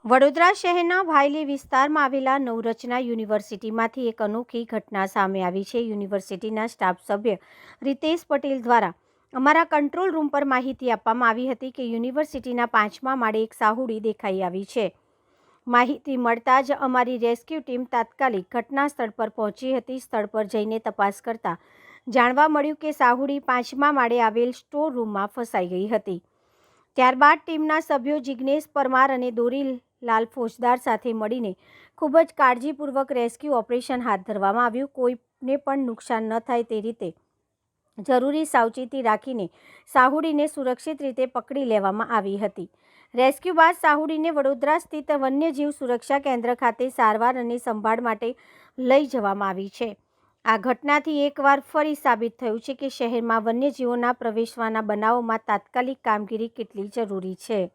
વડોદરા શહેરના ભાયલી વિસ્તારમાં આવેલા નવરચના યુનિવર્સિટીમાંથી એક અનોખી ઘટના સામે આવી છે। યુનિવર્સિટીના સ્ટાફ સભ્ય રીતેશ પટેલ દ્વારા અમારા કંટ્રોલ રૂમ પર માહિતી આપવામાં આવી હતી કે યુનિવર્સિટીના 5મા માળે એક સાહુડી દેખાઈ આવી છે। માહિતી મળતા જ અમારી રેસ્ક્યુ ટીમ તાત્કાલિક ઘટના સ્થળ પર પહોંચી હતી। સ્થળ પર જઈને તપાસ કરતા જાણવા મળ્યું કે સાહુડી 5મા માળે આવેલ સ્ટોર રૂમમાં ફસાઈ ગઈ હતી। ત્યારબાદ ટીમના સભ્યો જિગ્નેશ પરમાર અને દોરીલાલ ફોજદાર સાથે મળીને ખૂબ જ કાળજીપૂર્વક રેસ્ક્યુ ઓપરેશન હાથ ધરવામાં આવ્યું। કોઈને પણ નુકસાન ન થાય તે રીતે જરૂરી સાવચેતી રાખીને સાહુડીને સુરક્ષિત રીતે પકડી લેવામાં આવી હતી। રેસ્ક્યુ બાદ સાહુડીને વડોદરા સ્થિત વન્યજીવ સુરક્ષા કેન્દ્ર ખાતે સારવાર અને સંભાળ માટે લઈ જવામાં આવી છે। આ ઘટનાથી એકવાર ફરી સાબિત થયું છે કે શહેરમાં વન્યજીવોના પ્રવેશવાના બનાવોમાં તાત્કાલિક કામગીરી કેટલી જરૂરી છે।